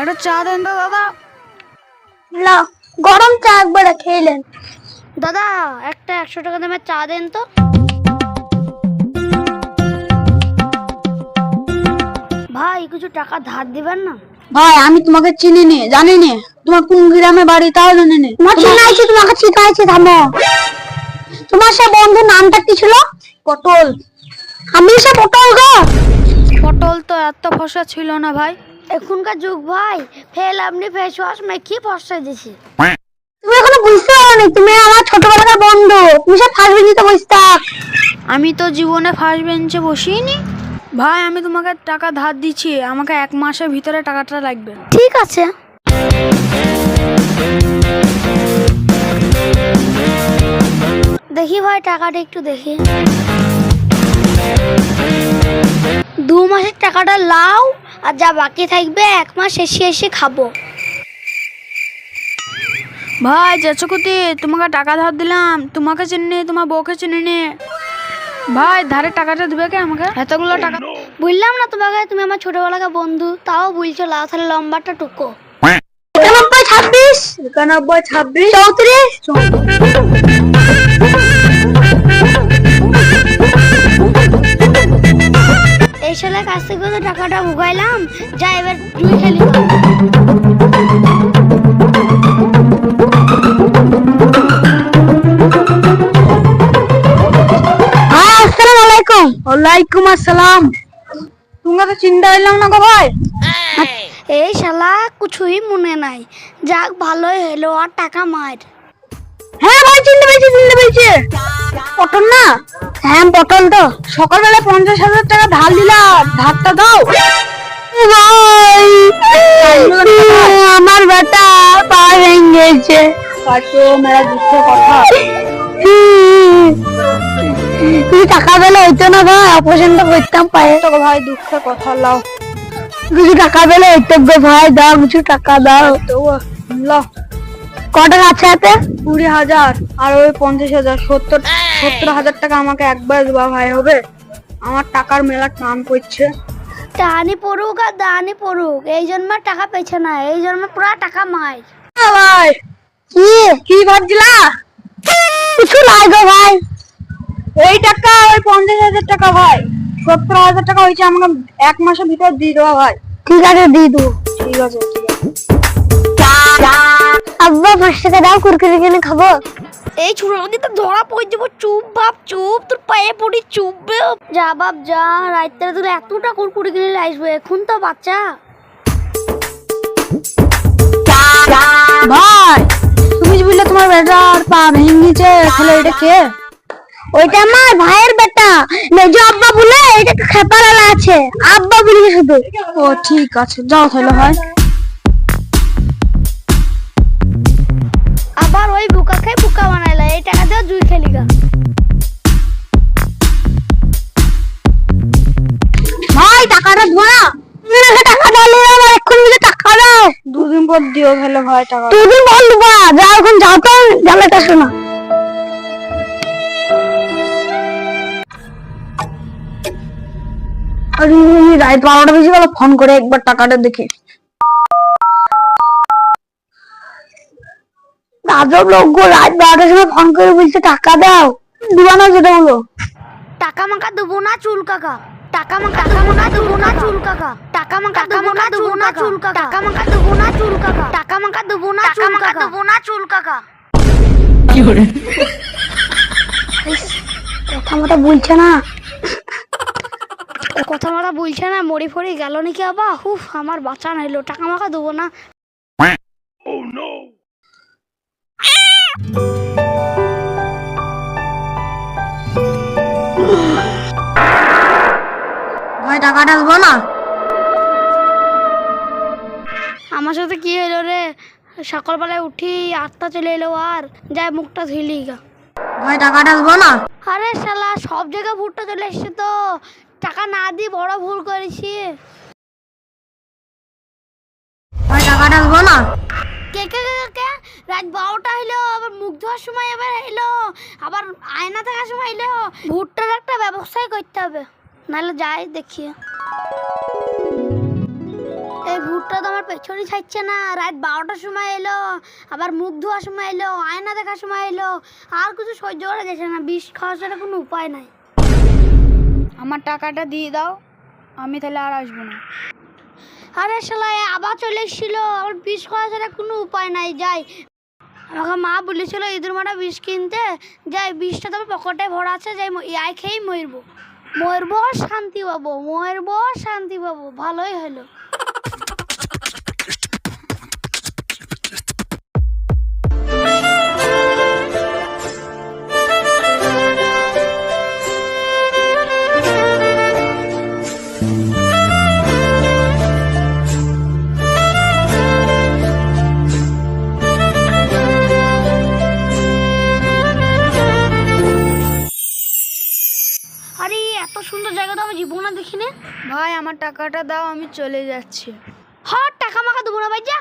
একটা চা দেন তো দাদা। না, গরম চা একবার খেলেন। দাদা একটা 100 টাকা দামের চা দেন তো। ভাই কিছু টাকা ধার দিবেন না? ভাই আমি তোমাকে চিনি নে, জানি নে তোমার কোন গ্রামে বাড়ি তাও জানি নে। তোমার চিনা আছে, তোমাকে শিখাইছি। থামো। তোমার সে বন্ধুর নামটা কি ছিল? পটল। আমি সে পটল গো। পটল তো এত ফসা ছিল না ভাই। এখনকার যুগ ভাই, ফেল আপনি ফেস ওয়াশ মেখে ফসা দিছি। তুমি এখনো বুঝতে পারোনি, তুমি আমার ছোটবেলাকার বন্ধু। তুমি সব ফার্স্ট বেঞ্চিতে বসে থাক। আমি তো জীবনে ফার্স্ট বেঞ্চে বসিনি ভাই। আমি তোমাকে টাকা ধার দিচ্ছি, আমাকে 1 মাসের ভিতরে টাকাটা লাগবে। ঠিক আছে। দেখি ভাই টাকাটা একটু দেখি। 2 মাসের টাকাটা লাও, আর যা বাকি থাকবে 1 মাস শেষে এসে খাবো। ভাই চেঁচকুতি, তোমাকে টাকা ধার দিলাম, তোমাকে চিনি তোমার বউকে চিনি। ভাই ধারে টাকাটা দিবে কে আমাকে? এতগুলো টাকা বুঝলাম না তোমাকে, তুমি আমার ছোটবেলাকার বন্ধু, তাও বলছো লাও, তাহলে লম্বাটা টুকো। 91, 26, 34। এই সালের কাছ থেকে তো টাকাটা ভুগাইলাম, যা এবার জুই খেলি। আসসালামু আলাইকুম। ওয়ালাইকুম আসসালাম। তোমরা তো চিন্তা হইলাম না গো ভাই। এই শালা কিছুই মনে নাই, যাক ভালোই হলো, আর টাকা মার। হ্যাঁ ভাই চিনতে পেরেছি। পটল না? হ্যাঁ পটল তো। সকালবেলা 50,000 টাকা ধার দিলাম, ধারটা দাও ভাই। আমার বেটা পা ভেঙে গেছে। কাটো মেরা দুঃখের কথা। তুমি টাকা পেলে হইতো না ভাই, অপারেশনটা করতাম পায়ে। তো ভাই দুঃখের কথা লাও। কিছু টাকা পেলে হইতো গো ভাই, দাও কিছু টাকা দাও। লাও। ক টাকা আছে হাতে? 20,000 আর ওই 50,000, 70,000 টাকা আমাকে একবার দেওয়া ভাই হবে? আমার টাকার মেলা টান পড়ছে। টানি পড়ুক আর দানি পড়ুক, এই জন্ম টাকা পেছে না, এই জন্ম পুরা টাকা মার। ভাই কি ভাবছিলা? কিছু নাই গো ভাই। ওই টাকা ওই 50,000 টাকা ভাই, 70,000 টাকা হয়েছে, আমাকে 1 মাসের ভিতর দিয়ে দেওয়া ভাই। ঠিক আছে দিয়ে দেবো। ঠিক আছে। আব্বা 5 টাকা দাও, কুরকুরে কিনে খাবো। এই ছোট নদী তো ধরা পড়ে যাবো। চুপ বাপ চুপ, তোর পায়ে পড়ি চুপ। যা বাপ যা, রাইতে তোর এতটা কুরকুরি কিনে আসবে, এখন তো বাচ্চা। ভাই তুমি যে বললে তোমার বেটার পা ভেঙেছে, তাহলে এটা কে? ওইটা আমার ভাইয়ের বেটা, মেজো আব্বা বলে এটা খেপালালা আছে, আব্বা বলে শুধু। ও ঠিক আছে, যাও তাহলে ভাই। আবার ওই বুকা খাই বুকা বানাইলা, এই টাকা দিয়ে জুই খেলি গা। ভাই টাকাটা দাও না। তুমি আমাকে টাকা দাও, আমার এক্ষুনি মিলে টাকা দাও। 2 দিন পর দিও তাহলে ভাই টাকা। 2 দিন পর দেবো। যাও এখন, যাও তো, জ্বালাটা শোনা। রাত 12টা বেজে গেল, ফোন করে একবার টাকাটা দেখি। আজব লোক গো, রাত 12টার সময় ফোন করে বলছে টাকা দাও। দিবানা যেটা বলো। টাকা মাকা দেবো না চুল কাকা, টাকা মাকা দেবো না চুল কাকা, টাকা মাকা দেবো না চুল কাকা, টাকা মাকা দেবো না চুল কাকা, টাকা মাকা দেবো না চুল কাকা, দেবো না চুল কাকা। কি করে কথা মতো বলছে না। কথা মারা বলছে না, মরি ফরি গেল নাকি আবা? হুফ, আমার বাঁচা নাইলো, টাকা মাকা দেবো না। ভাই টাকাটা দেবো না। আমার সাথে কি হলো রে? সকালবেলায় উঠি 8টা চলে এলো, আর যাই মুখটা ধুইলি গা। ভাই টাকাটা দেবো না। আরে শালা সব জায়গায় ভুট্টা চলে এসছে তো, টাকা না দিয়ে বড় ভুল করেছি। ভাই টাকাটা দেবো না। কে কে কে কে রাত 12টা হইলো, আবার মুখ ধোয়ার সময় এবার এলো, আবার আয়না থাকার সময় এলো। ভুট্টার একটা ব্যবস্থাই করতে হবে, নাহলে যাই দেখি। এই ভুট্টা কুকুরটা তো আমার পেছনে ছাড়ছে না। রাত 12টার সময় এলো, আবার মুখ ধোয়ার সময় এলো, আয়না দেখার সময় এলো, আর কিছু সহ্য করা যাচ্ছে না। বিষ খাওয়া ছাড়া কোনো উপায় নাই। আমার টাকাটা দিয়ে দাও, আমি তাহলে আর আসবো না। আরে শালা আবার চলে এসেছিল, আমার বিষ খাওয়া ছাড়া কোনো উপায় নাই। যাই, আমাকে মা বলেছিল ইঁদুর মারা বিষ কিনতে। যাই, বিষটা তো আমার পকেটে ভরা আছে, যাই ইয়াই খেয়েই মরবো। মরবো শান্তি পাবো, মরবো শান্তি পাবো, ভালোই হলো। আরে এত সুন্দর জায়গা তো আমি জীবনে দেখিনি। ভাই আমার টাকাটা দাও, আমি চলে যাচ্ছি। হ্যাঁ, টাকা মাকা দেবো না ভাই, যা।